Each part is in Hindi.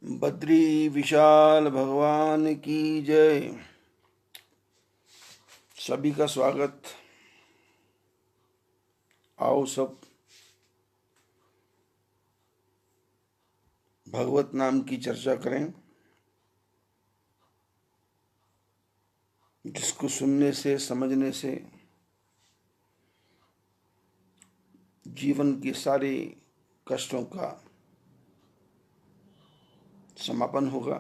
बद्री विशाल भगवान की जय। सभी का स्वागत। आओ सब भगवत नाम की चर्चा करें, जिसको सुनने से समझने से जीवन के सारे कष्टों का समापन होगा।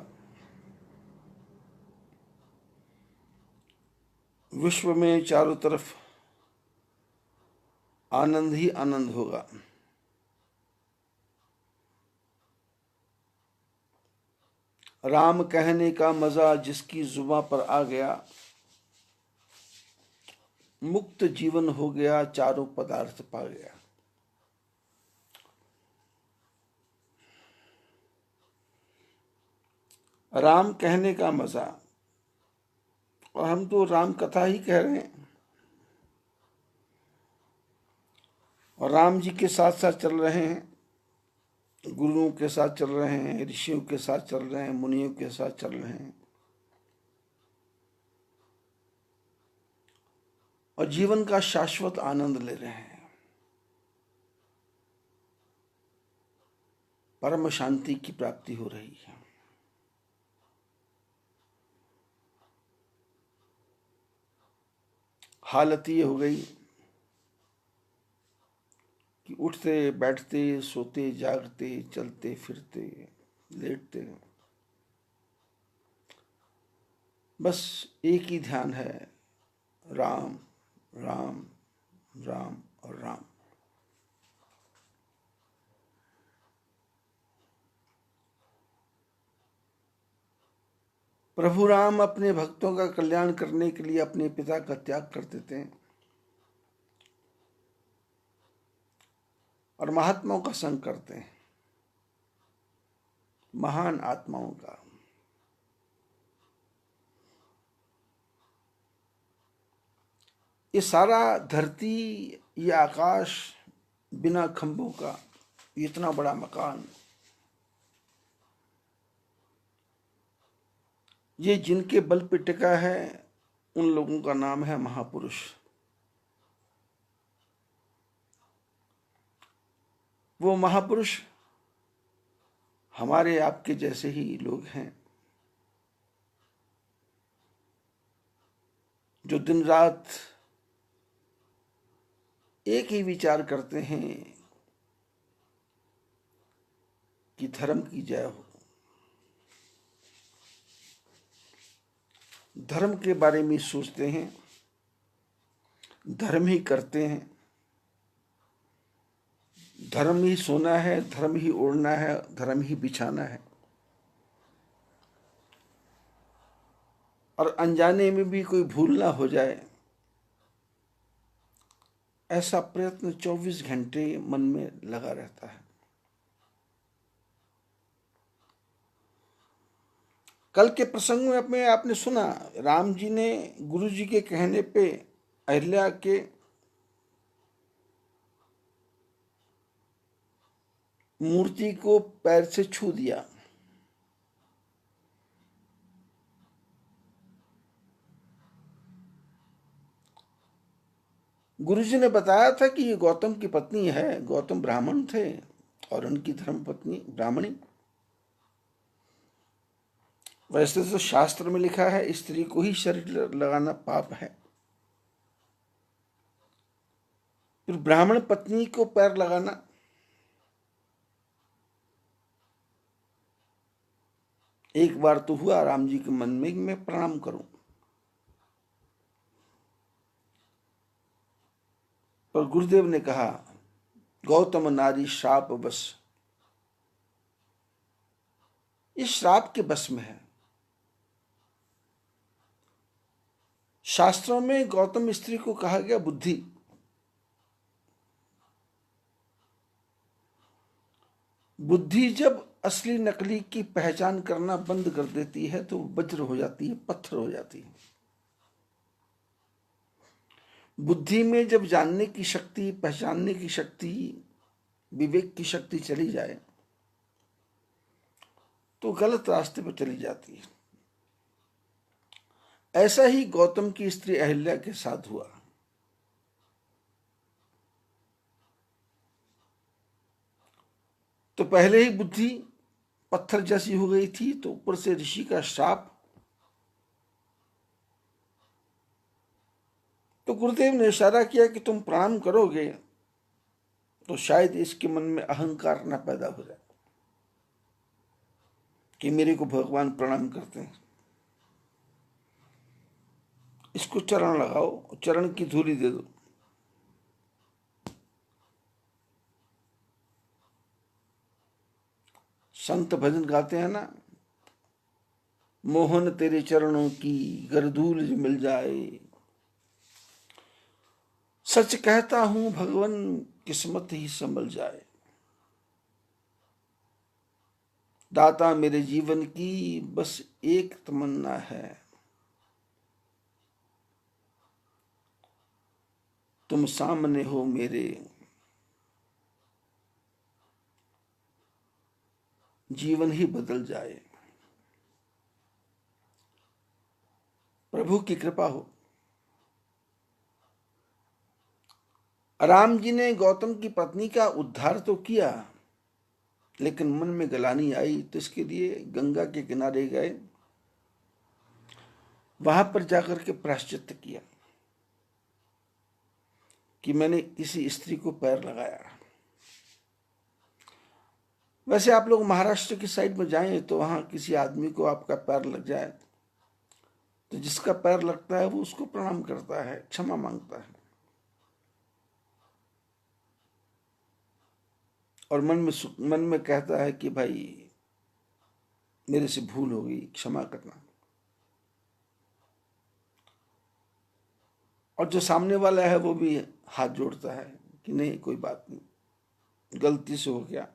विश्व में चारों तरफ आनंद ही आनंद होगा। राम कहने का मजा जिसकी जुबां पर आ गया, मुक्त जीवन हो गया, चारों पदार्थ पा गया। राम कहने का मजा, और हम तो राम कथा ही कह रहे हैं और राम जी के साथ साथ चल रहे हैं, गुरुओं के साथ चल रहे हैं, ऋषियों के साथ चल रहे हैं, मुनियों के साथ चल रहे हैं और जीवन का शाश्वत आनंद ले रहे हैं। परम शांति की प्राप्ति हो रही है। हालत ये हो गई कि उठते बैठते सोते जागते चलते फिरते लेटते बस एक ही ध्यान है, राम राम राम और राम। प्रभु राम अपने भक्तों का कल्याण करने के लिए अपने पिता का त्याग कर देते हैं और महात्माओं का संग करते हैं, महान आत्माओं का। ये सारा धरती, ये आकाश बिना खंभों का, इतना बड़ा मकान, ये जिनके बल पे टिका है, उन लोगों का नाम है महापुरुष। वो महापुरुष हमारे आपके जैसे ही लोग हैं, जो दिन रात एक ही विचार करते हैं कि धर्म की जय हो। धर्म के बारे में सोचते हैं, धर्म ही करते हैं। धर्म ही सोना है, धर्म ही ओढ़ना है, धर्म ही बिछाना है। और अनजाने में भी कोई भूल ना हो जाए, ऐसा प्रयत्न 24 घंटे मन में लगा रहता है। कल के प्रसंग में आपने सुना, राम जी ने गुरु जी के कहने पे अहिल्या के मूर्ति को पैर से छू दिया। गुरु जी ने बताया था कि ये गौतम की पत्नी है। गौतम ब्राह्मण थे और उनकी धर्म पत्नी ब्राह्मणी। वैसे तो शास्त्र में लिखा है स्त्री को ही शरीर लगाना पाप है, फिर ब्राह्मण पत्नी को पैर लगाना। एक बार तो हुआ राम जी के मन में कि मैं प्रणाम करूं, पर गुरुदेव ने कहा गौतम नारी श्राप बस, इस श्राप के बस में है। शास्त्रों में गौतम स्त्री को कहा गया बुद्धि। बुद्धि जब असली नकली की पहचान करना बंद कर देती है तो वज्र हो जाती है, पत्थर हो जाती है। बुद्धि में जब जानने की शक्ति, पहचानने की शक्ति, विवेक की शक्ति चली जाए तो गलत रास्ते पर चली जाती है। ऐसा ही गौतम की स्त्री अहिल्या के साथ हुआ। तो पहले ही बुद्धि पत्थर जैसी हो गई थी, तो ऊपर से ऋषि का श्राप। तो गुरुदेव ने इशारा किया कि तुम प्रणाम करोगे तो शायद इसके मन में अहंकार न पैदा हो जाए कि मेरे को भगवान प्रणाम करते हैं। इसको चरण लगाओ, चरण की धूली दे दो। संत भजन गाते हैं ना, मोहन तेरे चरणों की गर धूल मिल जाए, सच कहता हूं भगवन किस्मत ही संभल जाए। दाता मेरे जीवन की बस एक तमन्ना है, तुम सामने हो मेरे, जीवन ही बदल जाए। प्रभु की कृपा हो। राम जी ने गौतम की पत्नी का उद्धार तो किया, लेकिन मन में गलानी आई, तो इसके लिए गंगा के किनारे गए, वहां पर जाकर के प्रायश्चित किया कि मैंने किसी स्त्री को पैर लगाया। वैसे आप लोग महाराष्ट्र की साइड में जाएं तो वहां किसी आदमी को आपका पैर लग जाए तो जिसका पैर लगता है वो उसको प्रणाम करता है, क्षमा मांगता है और मन में कहता है कि भाई मेरे से भूल हो गई, क्षमा करना। और जो सामने वाला है वो भी हाथ जोड़ता है कि नहीं कोई बात नहीं, गलती से हो गया,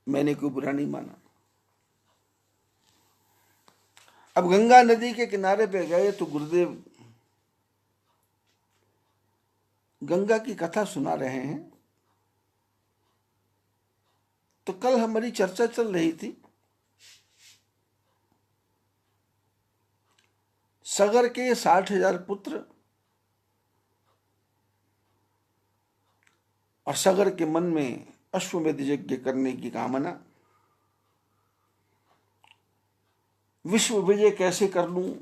मैंने कोई बुरा नहीं माना। अब गंगा नदी के किनारे पे गए तो गुरुदेव गंगा की कथा सुना रहे हैं। तो कल हमारी चर्चा चल रही थी सगर के 60,000 पुत्र और सगर के मन में अश्वमेध यज्ञ करने की कामना, विश्व विजय कैसे कर लूं,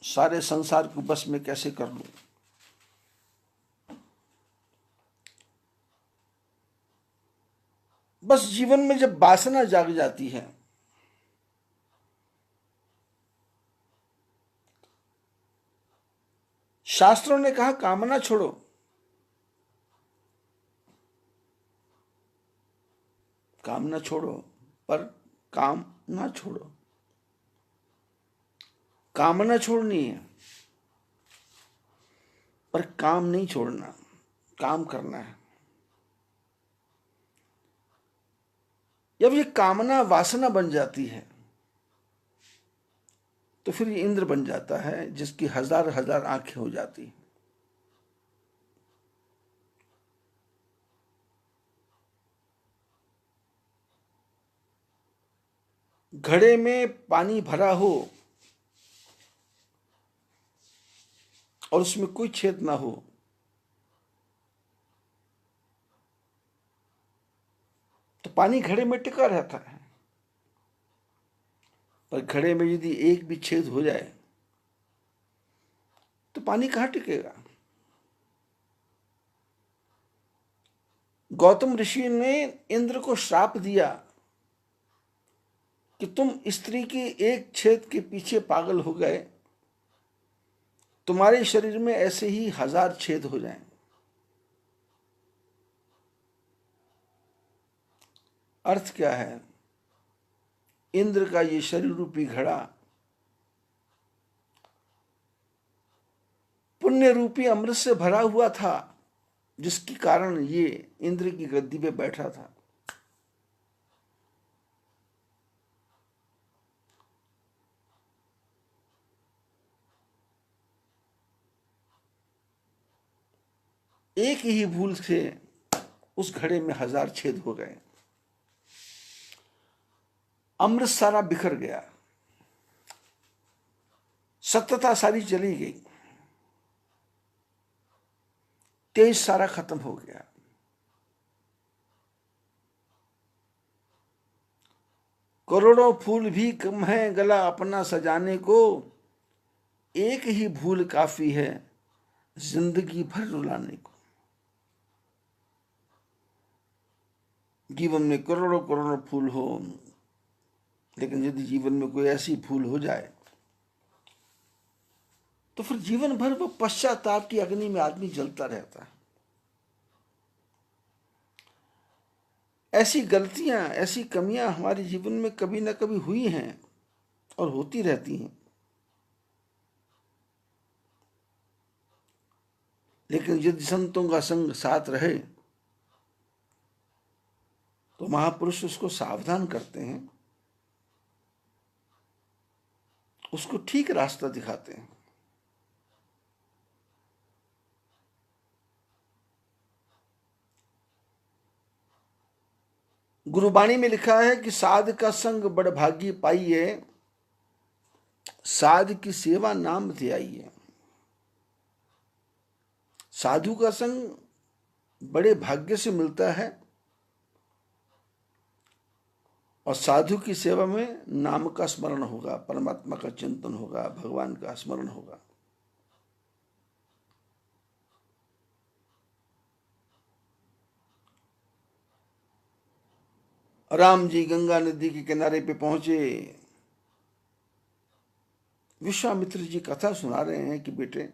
सारे संसार को बस में कैसे कर लूं। बस जीवन में जब वासना जाग जाती है शास्त्रों ने कहा कामना छोड़ो, कामना छोड़ो पर काम ना छोड़ो। कामना छोड़नी है पर काम नहीं छोड़ना, काम करना है। जब ये कामना वासना बन जाती है तो फिर ये इंद्र बन जाता है जिसकी हजार हजार आंखें हो जाती हैं। घड़े में पानी भरा हो और उसमें कोई छेद ना हो तो पानी घड़े में टिका रहता है, पर घड़े में यदि एक भी छेद हो जाए तो पानी कहां टिकेगा। गौतम ऋषि ने इंद्र को श्राप दिया कि तुम स्त्री की एक छेद के पीछे पागल हो गए, तुम्हारे शरीर में ऐसे ही 1000 छेद हो जाएं। अर्थ क्या है, इंद्र का ये शरीर रूपी घड़ा पुण्य रूपी अमृत से भरा हुआ था, जिसके कारण ये इंद्र की गद्दी पे बैठा था। एक ही भूल से उस घड़े में 1000 छेद हो गए। अमृत सारा बिखर गया, सत्यता सारी चली गई, तेज सारा खत्म हो गया। करोड़ों फूल भी कम है गला अपना सजाने को, एक ही भूल काफी है जिंदगी भर रुलाने को। जीवन में करोड़ों करोड़ों फूल हो, लेकिन यदि जीवन में कोई ऐसी भूल हो जाए तो फिर जीवन भर वो पश्चाताप की अग्नि में आदमी जलता रहता है। ऐसी गलतियां, ऐसी कमियां हमारे जीवन में कभी ना कभी हुई हैं और होती रहती हैं, लेकिन यदि संतों का संग साथ रहे तो महापुरुष उसको सावधान करते हैं, उसको ठीक रास्ता दिखाते हैं। गुरुबाणी में लिखा है कि साध का संग बड़ भागी पाइए, साध की सेवा नाम ध्याइए। साधु का संग बड़े भाग्य से मिलता है और साधु की सेवा में नाम का स्मरण होगा, परमात्मा का चिंतन होगा, भगवान का स्मरण होगा। राम जी गंगा नदी के किनारे पे पहुंचे, विश्वामित्र जी कथा सुना रहे हैं कि बेटे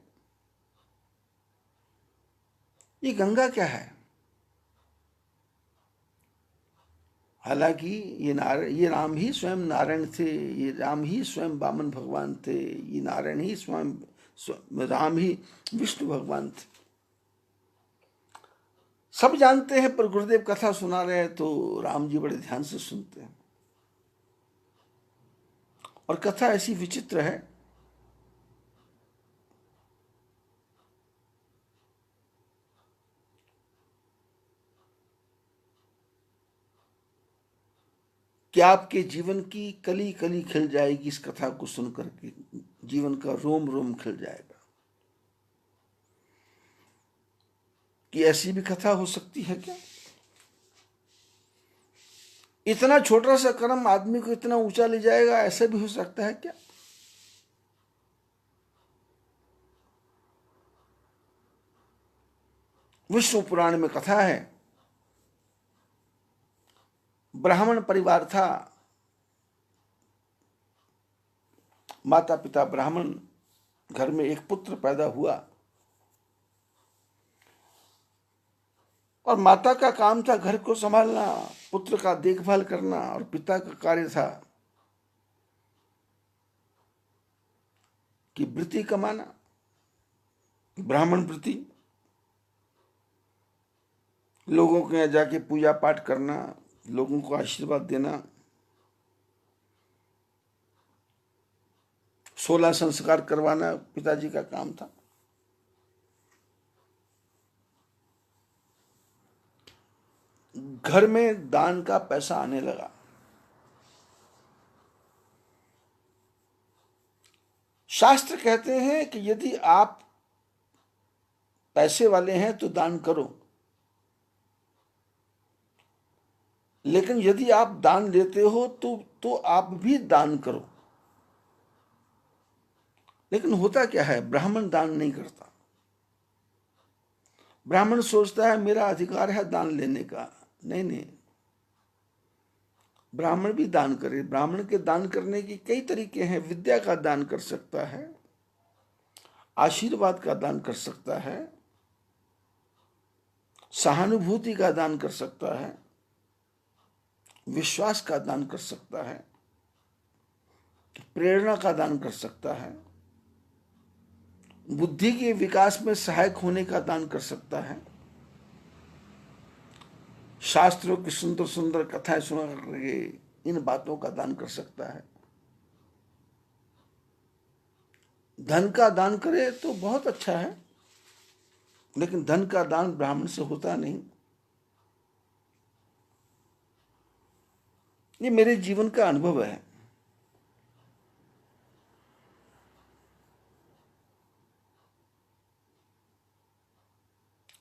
ये गंगा क्या है। हालांकि ये राम ही स्वयं नारायण थे, ये राम ही स्वयं वामन भगवान थे, ये नारायण ही स्वयं राम ही विष्णु भगवान थे, सब जानते हैं। पर गुरुदेव कथा सुना रहे हैं तो राम जी बड़े ध्यान से सुनते हैं। और कथा ऐसी विचित्र है कि आपके जीवन की कली कली खिल जाएगी। इस कथा को सुनकर के जीवन का रोम रोम खिल जाएगा कि ऐसी भी कथा हो सकती है क्या। इतना छोटा सा कर्म आदमी को इतना ऊंचा ले जाएगा, ऐसा भी हो सकता है क्या। विष्णु पुराण में कथा है, ब्राह्मण परिवार था, माता पिता ब्राह्मण, घर में एक पुत्र पैदा हुआ और माता का काम था घर को संभालना, पुत्र का देखभाल करना, और पिता का कार्य था कि वृत्ति कमाना, ब्राह्मण वृत्ति, लोगों के यहाँ जाके पूजा पाठ करना, लोगों को आशीर्वाद देना, 16 संस्कार करवाना पिताजी का काम था। घर में दान का पैसा आने लगा। शास्त्र कहते हैं कि यदि आप पैसे वाले हैं तो दान करो, लेकिन यदि आप दान लेते हो तो आप भी दान करो। लेकिन होता क्या है, ब्राह्मण दान नहीं करता। ब्राह्मण सोचता है मेरा अधिकार है दान लेने का। नहीं नहीं, ब्राह्मण भी दान करे। ब्राह्मण के दान करने की कई तरीके हैं। विद्या का दान कर सकता है, आशीर्वाद का दान कर सकता है, सहानुभूति का दान कर सकता है, विश्वास का दान कर सकता है, प्रेरणा का दान कर सकता है, बुद्धि के विकास में सहायक होने का दान कर सकता है, शास्त्रों की सुंदर सुंदर कथाएं सुना करके इन बातों का दान कर सकता है। धन का दान करे तो बहुत अच्छा है, लेकिन धन का दान ब्राह्मण से होता नहीं। ये मेरे जीवन का अनुभव है।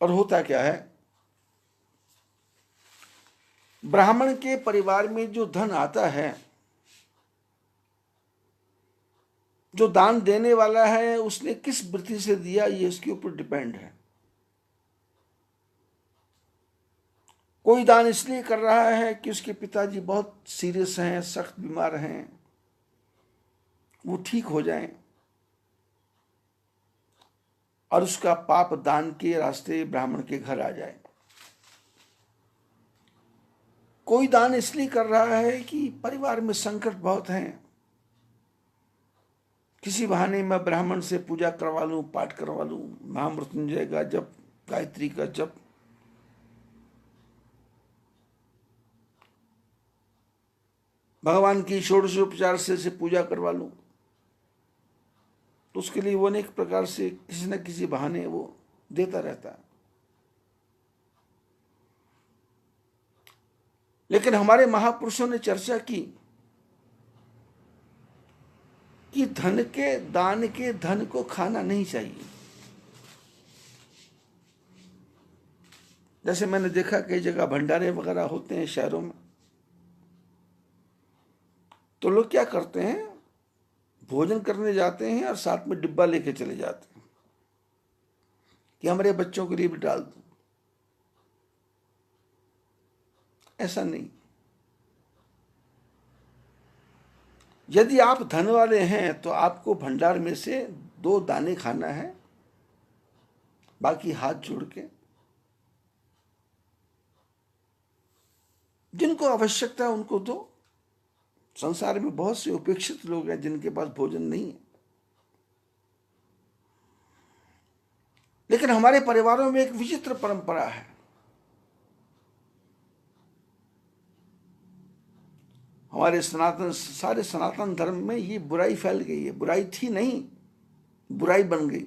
और होता क्या है, ब्राह्मण के परिवार में जो धन आता है, जो दान देने वाला है उसने किस वृत्ति से दिया ये इसके ऊपर डिपेंड है। कोई दान इसलिए कर रहा है कि उसके पिताजी बहुत सीरियस हैं, सख्त बीमार हैं, वो ठीक हो जाएं और उसका पाप दान के रास्ते ब्राह्मण के घर आ जाए। कोई दान इसलिए कर रहा है कि परिवार में संकट बहुत हैं, किसी बहाने मैं ब्राह्मण से पूजा करवा लूं, पाठ करवा लूं, महामृत्युंजय का जप, गायत्री का जप, भगवान की षोडशोपचार से पूजा करवा लूं, तो उसके लिए वो अनेक प्रकार से किसी न किसी बहाने वो देता रहता है। लेकिन हमारे महापुरुषों ने चर्चा की कि धन के दान के धन को खाना नहीं चाहिए। जैसे मैंने देखा कई जगह भंडारे वगैरह होते हैं शहरों में, तो लोग क्या करते हैं, भोजन करने जाते हैं और साथ में डिब्बा लेके चले जाते हैं कि हमारे बच्चों के लिए भी डाल दो। ऐसा नहीं। यदि आप धन वाले हैं तो आपको भंडार में से 2 दाने खाना है, बाकी हाथ जोड़ के जिनको आवश्यकता है उनको दो। संसार में बहुत से उपेक्षित लोग हैं जिनके पास भोजन नहीं है। लेकिन हमारे परिवारों में एक विचित्र परंपरा है। हमारे सारे सनातन धर्म में ये बुराई फैल गई है। बुराई थी नहीं, बुराई बन गई।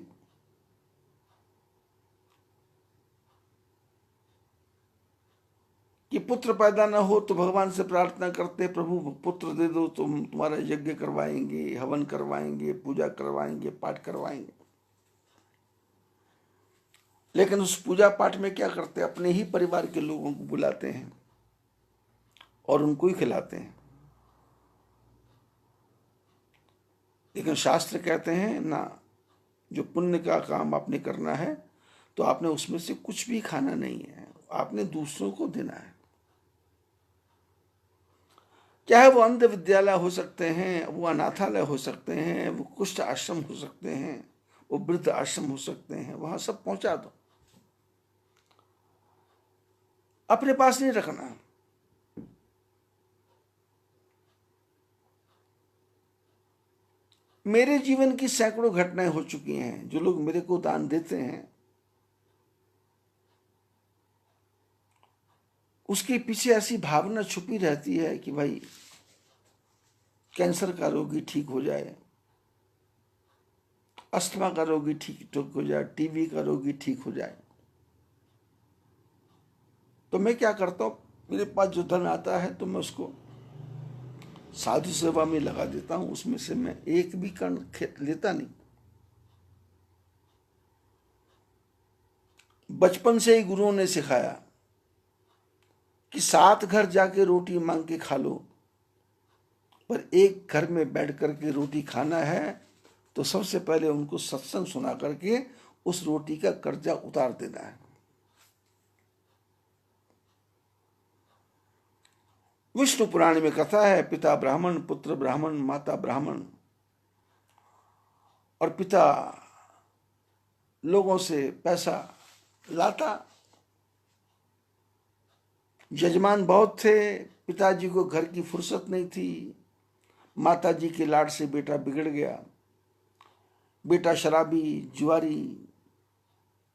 कि पुत्र पैदा ना हो तो भगवान से प्रार्थना करते, प्रभु पुत्र दे दो तो हम तुम्हारा यज्ञ करवाएंगे, हवन करवाएंगे, पूजा करवाएंगे, पाठ करवाएंगे। लेकिन उस पूजा पाठ में क्या करते, अपने ही परिवार के लोगों को बुलाते हैं और उनको ही खिलाते हैं। लेकिन शास्त्र कहते हैं ना, जो पुण्य का काम आपने करना है तो आपने उसमें से कुछ भी खाना नहीं है, आपने दूसरों को देना है। चाहे वो अंध विद्यालय हो सकते हैं, वो अनाथालय हो सकते हैं, वो कुष्ठ आश्रम हो सकते हैं, वो वृद्ध आश्रम हो सकते हैं, वहां सब पहुंचा दो, अपने पास नहीं रखना। मेरे जीवन की सैकड़ों घटनाएं हो चुकी हैं। जो लोग मेरे को दान देते हैं उसके पीछे ऐसी भावना छुपी रहती है कि भाई कैंसर का रोगी ठीक हो जाए, अस्थमा का रोगी ठीक हो जाए, टीबी का रोगी ठीक हो जाए। तो मैं क्या करता हूं, मेरे पास जो धन आता है तो मैं उसको साधु सेवा में लगा देता हूं। उसमें से मैं एक भी कण लेता नहीं। बचपन से ही गुरुओं ने सिखाया कि 7 घर जाके रोटी मांग के खा लो, पर एक घर में बैठ करके रोटी खाना है तो सबसे पहले उनको सत्संग सुना करके उस रोटी का कर्जा उतार देना है। विष्णु पुराण में कथा है, पिता ब्राह्मण, पुत्र ब्राह्मण, माता ब्राह्मण, और पिता लोगों से पैसा लाता। यजमान बहुत थे, पिताजी को घर की फुर्सत नहीं थी। माताजी के लाड से बेटा बिगड़ गया। बेटा शराबी, जुआरी,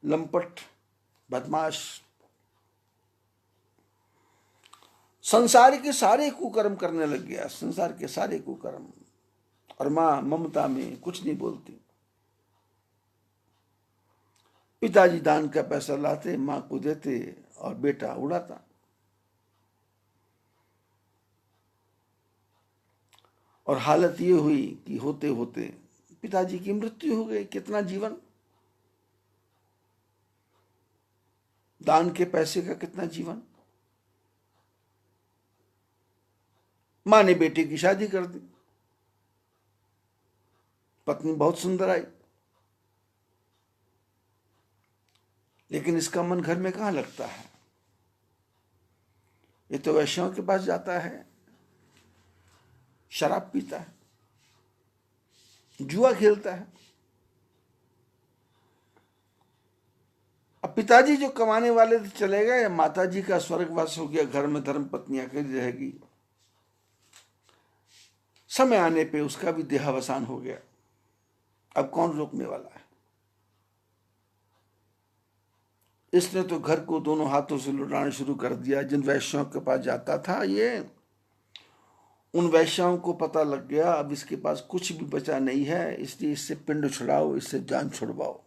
लंपट, बदमाश, संसार के सारे कुकर्म करने लग गया, संसार के सारे कुकर्म। और मां ममता में कुछ नहीं बोलती। पिताजी दान का पैसा लाते, मां को देते और बेटा उड़ाता। और हालत ये हुई कि होते होते पिताजी की मृत्यु हो गई। कितना जीवन, दान के पैसे का कितना जीवन। मां ने बेटे की शादी कर दी, पत्नी बहुत सुंदर आई, लेकिन इसका मन घर में कहां लगता है। ये तो वैश्यों के पास जाता है, शराब पीता है, जुआ खेलता है। अब पिताजी जो कमाने वाले थे चले गए, माताजी का स्वर्गवास हो गया, घर में धर्म पत्नी अकेली रहेगी। समय आने पे उसका भी देहावसान हो गया। अब कौन रोकने वाला है। इसने तो घर को दोनों हाथों से लुटाना शुरू कर दिया। जिन वैश्यों के पास जाता था ये, उन वैश्याओं को पता लग गया अब इसके पास कुछ भी बचा नहीं है, इसलिए इससे पिंड छुड़ाओ, इससे जान छुड़वाओ।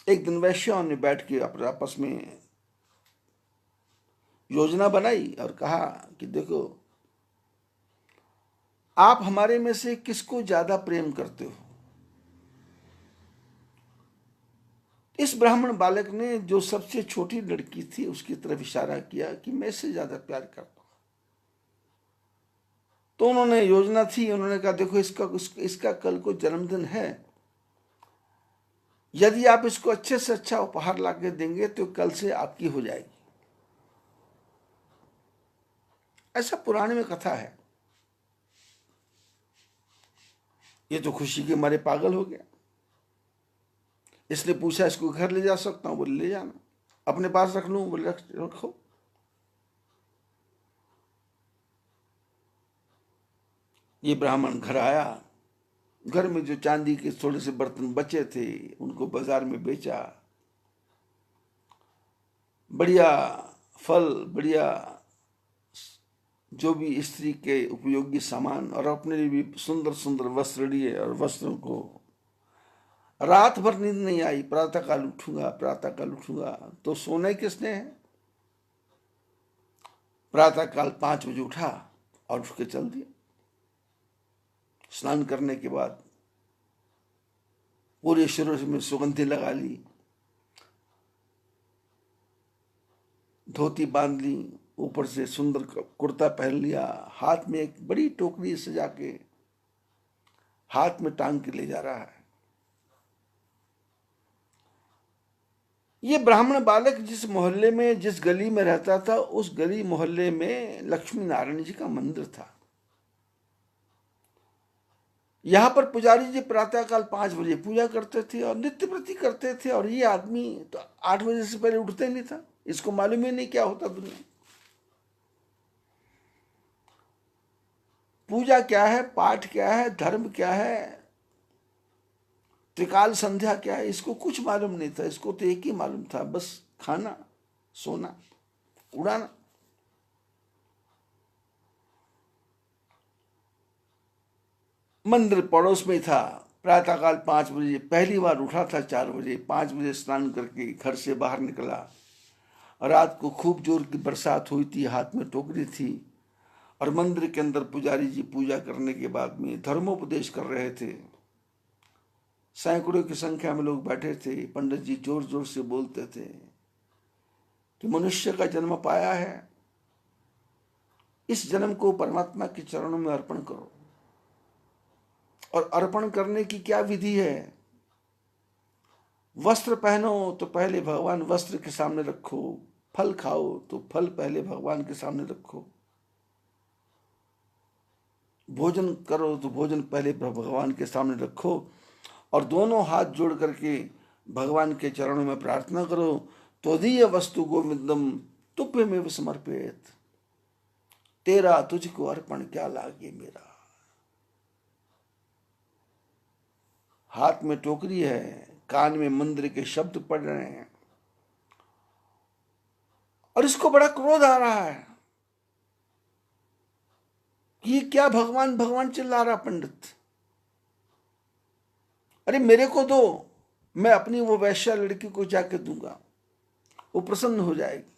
एक दिन वैश्याओं ने बैठ के अपने आपस में योजना बनाई और कहा कि देखो, आप हमारे में से किसको ज्यादा प्रेम करते हो। इस ब्राह्मण बालक ने जो सबसे छोटी लड़की थी उसकी तरफ इशारा किया कि मैं इससे ज्यादा प्यार करता हूं। तो उन्होंने योजना थी, उन्होंने कहा देखो इसका कल को जन्मदिन है, यदि आप इसको अच्छे से अच्छा उपहार लाके देंगे तो कल से आपकी हो जाएगी। ऐसा पुराने में कथा है। ये तो खुशी के मारे पागल हो गया। इसने पूछा इसको घर ले जा सकता हूं, बोले ले जाना। अपने पास रख लूं, बोले रखो। ये ब्राह्मण घर आया, घर में जो चांदी के थोड़े से बर्तन बचे थे उनको बाजार में बेचा, बढ़िया फल, बढ़िया जो भी स्त्री के उपयोगी सामान, और अपने लिए भी सुंदर सुंदर वस्त्र लिए। और वस्त्रों को रात भर नींद नहीं आई, प्रातःकाल उठूंगा, प्रातःकाल उठूंगा। तो सोने किसने है। प्रातःकाल 5 बजे उठा और उठ के चल दिया। स्नान करने के बाद पूरे शरीर में सुगंधी लगा ली, धोती बांध ली, ऊपर से सुंदर कुर्ता पहन लिया, हाथ में एक बड़ी टोकरी सजा के हाथ में टांग के ले जा रहा है। ये ब्राह्मण बालक जिस मोहल्ले में, जिस गली में रहता था, उस गली मोहल्ले में लक्ष्मी नारायण जी का मंदिर था। यहां पर पुजारी जी प्रातःकाल 5 बजे पूजा करते थे और नित्य प्रति करते थे। और ये आदमी तो 8 बजे से पहले उठते नहीं था, इसको मालूम ही नहीं क्या होता दुनिया। पूजा क्या है, पाठ क्या है, धर्म क्या है, त्रिकाल संध्या क्या है, इसको कुछ मालूम नहीं था। इसको तो एक ही मालूम था, बस खाना, सोना, उड़ाना। मंदिर पड़ोस में था। प्रातःकाल 5 बजे पहली बार उठा था, 4 बजे, 5 बजे स्नान करके घर से बाहर निकला। रात को खूब जोर की बरसात हुई थी, हाथ में टोकरी थी, और मंदिर के अंदर पुजारी जी पूजा करने के बाद में धर्मोपदेश कर रहे थे। सैकड़ों की संख्या में लोग बैठे थे। पंडित जी जोर जोर से बोलते थे कि मनुष्य का जन्म पाया है, इस जन्म को परमात्मा के चरणों में अर्पण करो। और अर्पण करने की क्या विधि है। वस्त्र पहनो तो पहले भगवान वस्त्र के सामने रखो, फल खाओ तो फल पहले भगवान के सामने रखो, भोजन करो तो भोजन पहले भगवान के सामने रखो, और दोनों हाथ जोड़ करके भगवान के चरणों में प्रार्थना करो। त्वदीय वस्तु गोविंदम तुभ्यमेव समर्पित, तेरा तुझको अर्पण क्या लागे मेरा। हाथ में टोकरी है, कान में मंदिर के शब्द पढ़ रहे हैं, और इसको बड़ा क्रोध आ रहा है कि ये क्या भगवान भगवान चिल्ला रहा पंडित। अरे मेरे को दो, मैं अपनी वो वैश्या लड़की को जाके दूंगा, वो प्रसन्न हो जाएगी।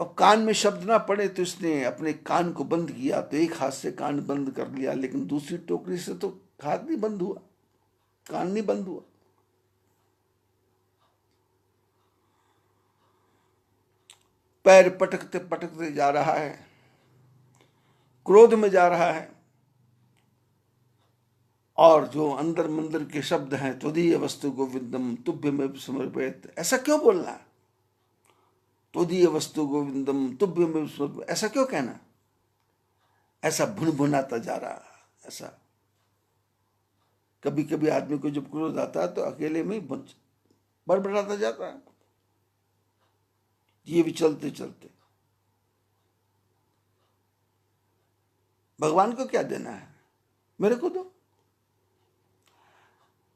और कान में शब्द ना पड़े तो इसने अपने कान को बंद किया, तो एक हाथ से कान बंद कर लिया, लेकिन दूसरी टोकरी से तो हाथ नहीं बंद हुआ, कान नहीं बंद हुआ। पैर पटकते पटकते जा रहा है, क्रोध में जा रहा है, और जो अंदर मंदिर के शब्द हैं, त्वदीय वस्तु गोविंदम तुभ्यमेव समर्पयेत्, ऐसा क्यों बोलना? त्वदीय वस्तु गोविंदम तुभ्यमेव समर्पयेत्, ऐसा क्यों कहना? ऐसा भुनभुनाता जा रहा, ऐसा। कभी कभी आदमी को जब क्रोध आता है तो अकेले में बड़बड़ाता जाता है, ये भी चलते चलते। भगवान को क्या देना है, मेरे को दो।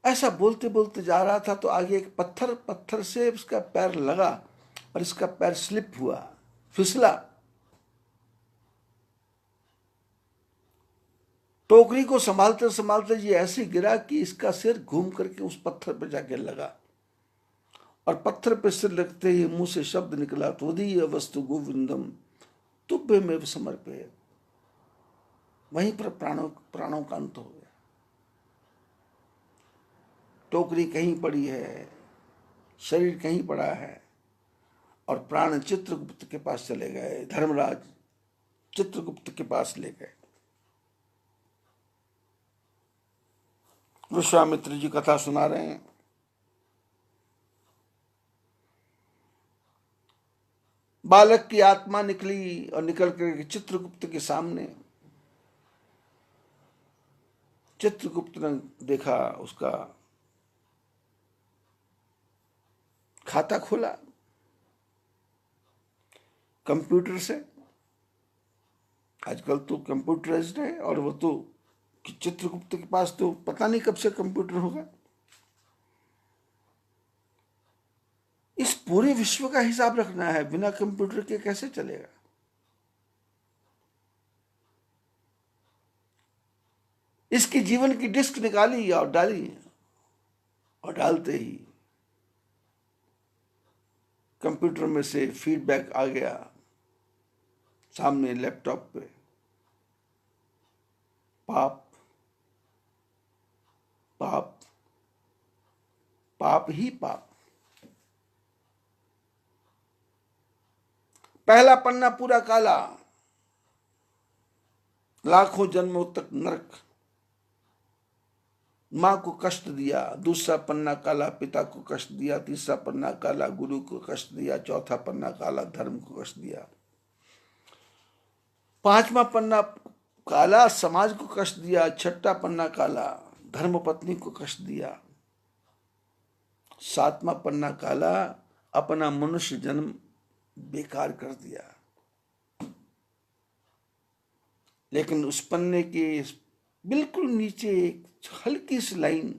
ऐसा बोलते बोलते जा रहा था तो आगे एक पत्थर से उसका पैर लगा और इसका पैर स्लिप हुआ, फिसला। टोकरी को संभालते संभालते ये ऐसे गिरा कि इसका सिर घूम करके उस पत्थर पर जाके लगा, और पत्थर पर सिर लगते ही मुंह से शब्द निकला, त्वदीय वस्तु गोविंदम तुभ्यमेव समर्पयेत्। वहीं पर प्राणों का अंत हो गया। टोकरी कहीं पड़ी है, शरीर कहीं पड़ा है, और प्राण चित्रगुप्त के पास चले गए। धर्मराज चित्रगुप्त के पास ले गए। विश्वामित्र जी कथा सुना रहे हैं। बालक की आत्मा निकली और निकल कर चित्रगुप्त के सामने। चित्रगुप्त ने देखा, उसका खाता खोला कंप्यूटर से। आजकल तो कंप्यूटराइज्ड है, और वो तो चित्रगुप्त के पास तो पता नहीं कब से कंप्यूटर होगा। इस पूरे विश्व का हिसाब रखना है, बिना कंप्यूटर के कैसे चलेगा? इसके जीवन की डिस्क निकाली और डाली, और डालते ही कंप्यूटर में से फीडबैक आ गया सामने लैपटॉप पे। पाप पाप पाप ही पाप। पहला पन्ना पूरा काला, लाखों जन्मों तक नरक, मां को कष्ट दिया। दूसरा पन्ना काला, पिता को कष्ट दिया। तीसरा पन्ना काला, गुरु को कष्ट दिया। चौथा पन्ना काला, धर्म को कष्ट दिया। पांचवा पन्ना काला, समाज को कष्ट दिया। छठा पन्ना काला, धर्मपत्नी को कष्ट दिया। सातवां पन्ना काला, अपना मनुष्य जन्म बेकार कर दिया। लेकिन उस पन्ने के बिल्कुल नीचे एक हल्की सी लाइन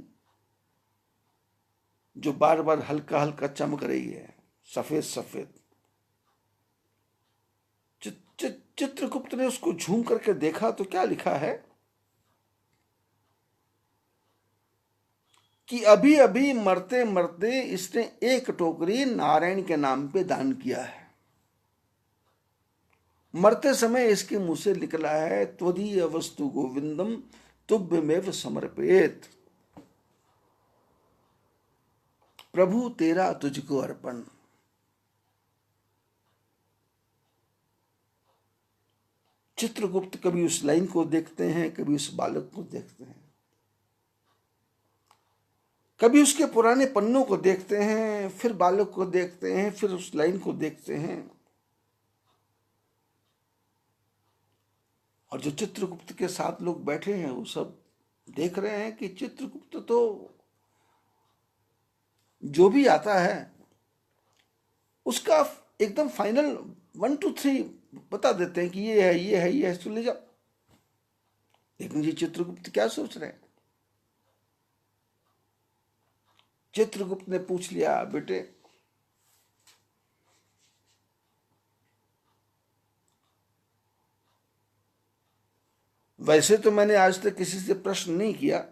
जो बार बार हल्का हल्का चमक रही है, सफेद सफेद। चित्रगुप्त ने उसको झूम करके देखा तो क्या लिखा है कि अभी अभी मरते मरते इसने एक टोकरी नारायण के नाम पे दान किया है। मरते समय इसके मुंह से निकला है, त्वदीय वस्तु गोविंदम तुभ्यमेव समर्पयेत्। प्रभु तेरा तुझको अर्पण। चित्रगुप्त कभी उस लाइन को देखते हैं, कभी उस बालक को देखते हैं, कभी उसके पुराने पन्नों को देखते हैं, फिर बालक को देखते हैं, फिर उस लाइन को देखते हैं। और जो चित्रगुप्त के साथ लोग बैठे हैं वो सब देख रहे हैं कि चित्रगुप्त तो जो भी आता है उसका एकदम फाइनल 1 2 3 बता देते हैं कि ये है, ये है, ये है, तो ले जाओ। लेकिन ये चित्रगुप्त क्या सोच रहे हैं? चित्रगुप्त ने पूछ लिया, बेटे वैसे तो मैंने आज तक किसी से प्रश्न नहीं किया,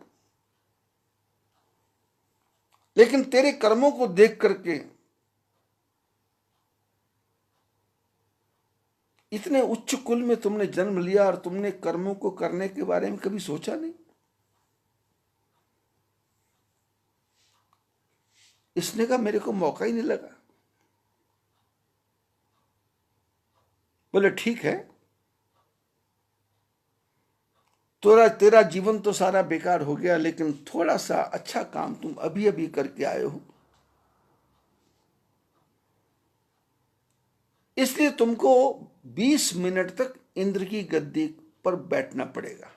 लेकिन तेरे कर्मों को देख करके इतने उच्च कुल में तुमने जन्म लिया और तुमने कर्मों को करने के बारे में कभी सोचा नहीं? इसने कहा मेरे को मौका ही नहीं लगा। बोले ठीक है, तेरा जीवन तो सारा बेकार हो गया, लेकिन थोड़ा सा अच्छा काम तुम अभी अभी करके आए हो, इसलिए तुमको 20 मिनट तक इंद्र की गद्दी पर बैठना पड़ेगा।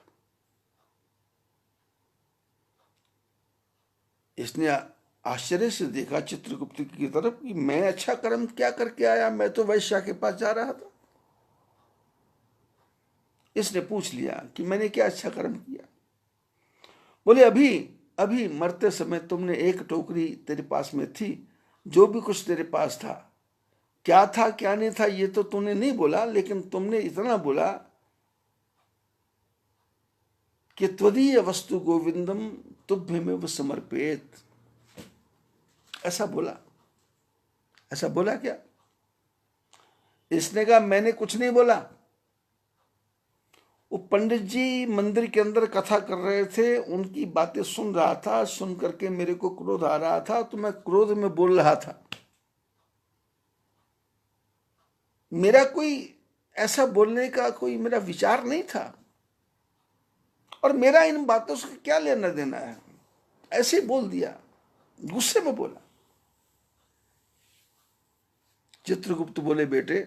इसने आश्चर्य से देखा चित्रगुप्त की तरफ कि मैं अच्छा कर्म क्या करके आया, मैं तो वैश्या के पास जा रहा था। इसने पूछ लिया कि मैंने क्या अच्छा कर्म किया। बोले अभी अभी मरते समय तुमने एक टोकरी तेरे पास में थी, जो भी कुछ तेरे पास था, क्या था क्या नहीं था ये तो तूने नहीं बोला, लेकिन तुमने इतना बोला कि त्वदीय वस्तु गोविंदम तुभ्यमेव समर्पित। ऐसा बोला। ऐसा बोला क्या? इसने कहा मैंने कुछ नहीं बोला। वो पंडित जी मंदिर के अंदर कथा कर रहे थे, उनकी बातें सुन रहा था, सुन करके मेरे को क्रोध आ रहा था, तो मैं क्रोध में बोल रहा था। मेरा कोई ऐसा बोलने का कोई मेरा विचार नहीं था, और मेरा इन बातों से क्या लेना देना है, ऐसे बोल दिया, गुस्से में बोला। चित्रगुप्त बोले बेटे,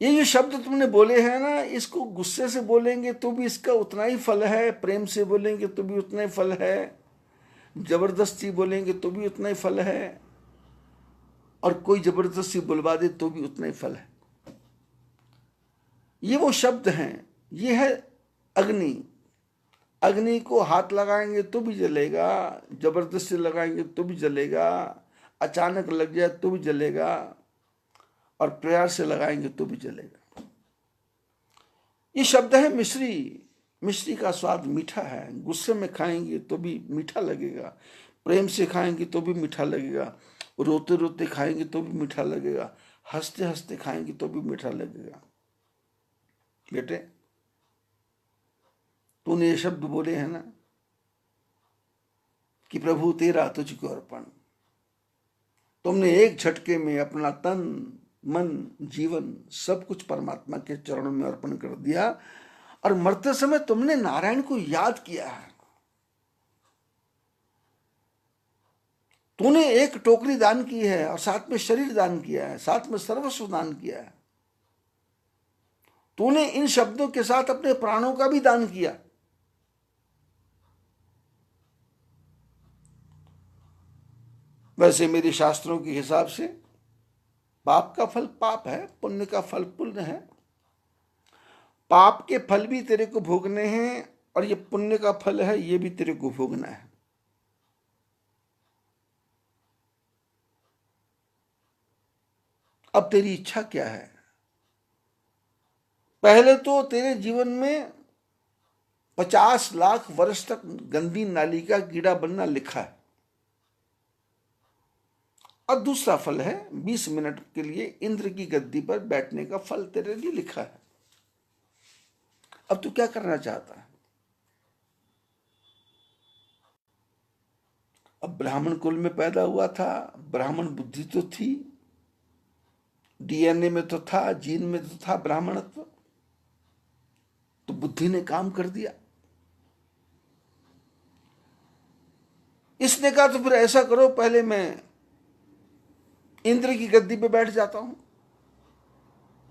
ये जो शब्द तुमने बोले हैं ना, इसको गुस्से से बोलेंगे तो भी इसका उतना ही फल है, प्रेम से बोलेंगे तो भी उतना ही फल है, जबरदस्ती बोलेंगे तो भी उतना ही फल है, और कोई जबरदस्ती बुलवा दे तो भी उतना ही फल है। ये वो शब्द हैं, ये है अग्नि। अग्नि को हाथ लगाएंगे तो भी जलेगा, जबरदस्ती लगाएंगे तो भी जलेगा, अचानक लग जाए तो भी जलेगा, और प्यार से लगाएंगे तो भी जलेगा। ये शब्द है मिश्री। मिश्री का स्वाद मीठा है, गुस्से में खाएंगे तो भी मीठा लगेगा, प्रेम से खाएंगे तो भी मीठा लगेगा, रोते रोते खाएंगे तो भी मीठा लगेगा, हंसते हंसते खाएंगे तो भी मीठा लगेगा। बेटे, तूने ये शब्द बोले हैं ना कि प्रभु तेरा तुझको अर्पण, तुमने एक झटके में अपना तन मन जीवन सब कुछ परमात्मा के चरणों में अर्पण कर दिया, और मरते समय तुमने नारायण को याद किया है। तूने एक टोकरी दान की है, और साथ में शरीर दान किया है, साथ में सर्वस्व दान किया है। तूने इन शब्दों के साथ अपने प्राणों का भी दान किया। वैसे मेरे शास्त्रों के हिसाब से पाप का फल पाप है, पुण्य का फल पुण्य है। पाप के फल भी तेरे को भोगने हैं, और ये पुण्य का फल है, ये भी तेरे को भोगना है। अब तेरी इच्छा क्या है? पहले तो तेरे जीवन में 50 लाख वर्ष तक गंदी नाली का कीड़ा बनना लिखा है, और दूसरा फल है 20 मिनट के लिए इंद्र की गद्दी पर बैठने का फल तेरे लिए लिखा है। अब तू क्या करना चाहता है? अब ब्राह्मण कुल में पैदा हुआ था, ब्राह्मण बुद्धि तो थी, डीएनए में तो था, जीन में तो था ब्राह्मणत्व, तो बुद्धि ने काम कर दिया। इसने कहा तो फिर ऐसा करो, पहले मैं इंद्र की गद्दी पे बैठ जाता हूं,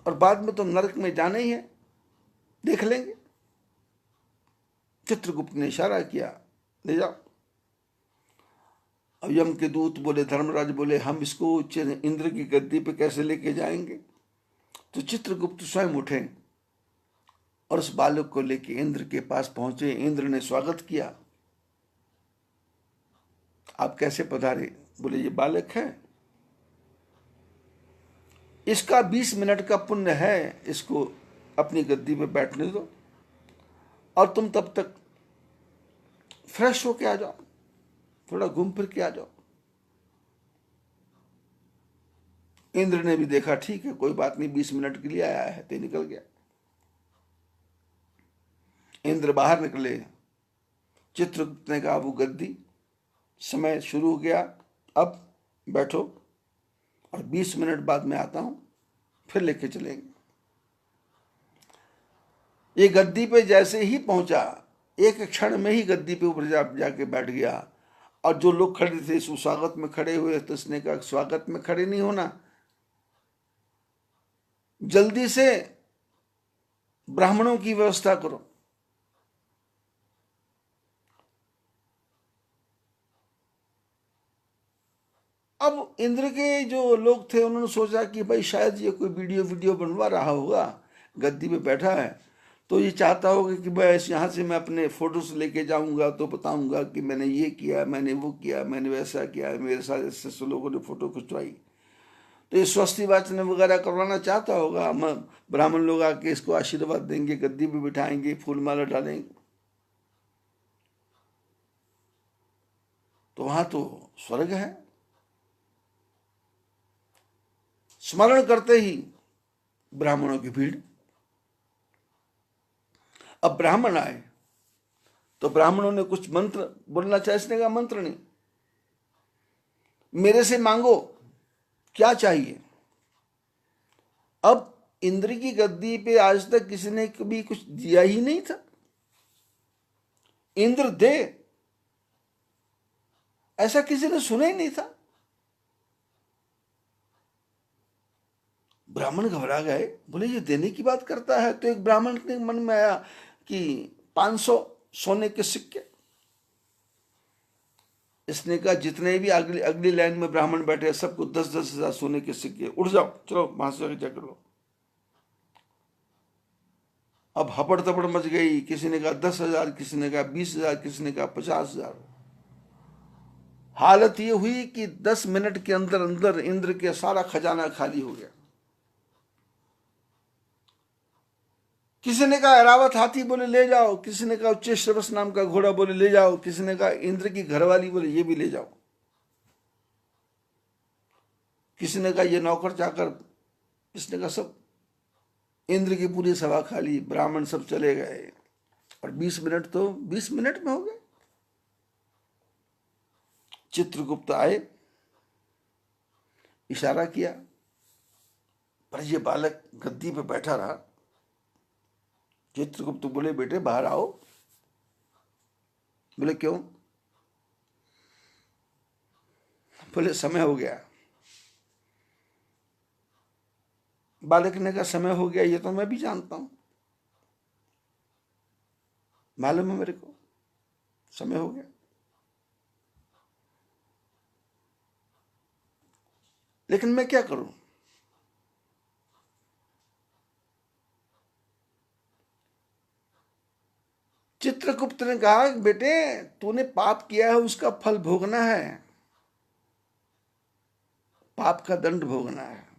और बाद में तो नरक में जाना ही है, देख लेंगे। चित्रगुप्त ने इशारा किया, ले जाओ। अब यम के दूत बोले, धर्मराज बोले, हम इसको इंद्र की गद्दी पे कैसे लेके जाएंगे? तो चित्रगुप्त स्वयं उठे और उस बालक को लेके इंद्र के पास पहुंचे। इंद्र ने स्वागत किया। आप कैसे पधारे? बोले ये बालक है, इसका 20 मिनट का पुण्य है, इसको अपनी गद्दी पे बैठने दो, और तुम तब तक फ्रेश होके आ जाओ, थोड़ा घूम फिर के आ जाओ। इंद्र ने भी देखा, ठीक है कोई बात नहीं, 20 मिनट के लिए आया है, तो निकल गया। इंद्र बाहर निकले। चित्रगुप्त ने कहा, वो गद्दी, समय शुरू हो गया, अब बैठो और 20 मिनट बाद मैं आता हूं, फिर लेके चलेंगे। ये गद्दी पे जैसे ही पहुंचा, एक क्षण में ही गद्दी पे ऊपर जाके बैठ गया। और जो लोग खड़े थे स्वागत में खड़े हुए, तो उसने कहा, स्वागत में खड़े नहीं होना, जल्दी से ब्राह्मणों की व्यवस्था करो। अब इंद्र के जो लोग थे उन्होंने सोचा कि भाई शायद ये कोई वीडियो बनवा रहा होगा, गद्दी पे बैठा है, तो ये चाहता होगा कि बस यहाँ से मैं अपने फोटोज लेके जाऊंगा तो बताऊंगा कि मैंने ये किया, मैंने वो किया, मैंने वैसा किया, मेरे साथ ऐसे लोगों ने फोटो खिंचवाई। तो ये स्वस्ति वाचन वगैरह करवाना चाहता होगा, ब्राह्मण लोग आके इसको आशीर्वाद देंगे, गद्दी पे बिठाएंगे, फूल माला डालेंगे। तो वहां तो स्वर्ग है। स्मरण करते ही ब्राह्मणों की भीड़। अब ब्राह्मण आए तो ब्राह्मणों ने कुछ मंत्र बोलना चाहिए, इसने कहा मंत्र नहीं, मेरे से मांगो क्या चाहिए। अब इंद्र की गद्दी पे आज तक किसी ने कभी कुछ दिया ही नहीं था। इंद्र दे, ऐसा किसी ने सुना ही नहीं था। ब्राह्मण घबरा गए, बोले ये देने की बात करता है। तो एक ब्राह्मण के मन में आया कि 500 सोने के सिक्के। इसने कहा, जितने भी अगली अगली लाइन में ब्राह्मण बैठे सबको 10-10 हजार सोने के सिक्के, उठ जाओ, चलो वहां से जाकर लो। अब हपड़ तपड़ मच गई, किसी ने कहा 10,000, किसी ने कहा 20,000, किसी ने कहा 50,000। हालत ये हुई कि 10 मिनट के अंदर अंदर इंद्र के सारा खजाना खाली हो गया। किसी ने कहा ऐरावत हाथी, बोले ले जाओ। किसी ने कहा उच्चैश्रवस नाम का घोड़ा, बोले ले जाओ। किसी ने कहा इंद्र की घरवाली, बोले ये भी ले जाओ। किसी ने कहा ये नौकर चाकर, किसी ने कहा सब। इंद्र की पूरी सभा खाली, ब्राह्मण सब चले गए। और 20 मिनट तो 20 मिनट में हो गए। चित्रगुप्त आए, इशारा किया, पर ये बालक गद्दी पे बैठा रहा। चित्रगुप्त बोले बेटे बाहर आओ। बोले क्यों? बोले समय हो गया। बालक ने कहा समय हो गया ये तो मैं भी जानता हूं, मालूम है मेरे को, समय हो गया। लेकिन मैं क्या करूं? चित्रगुप्त ने कहा, बेटे तूने पाप किया है, उसका फल भोगना है, पाप का दंड भोगना है।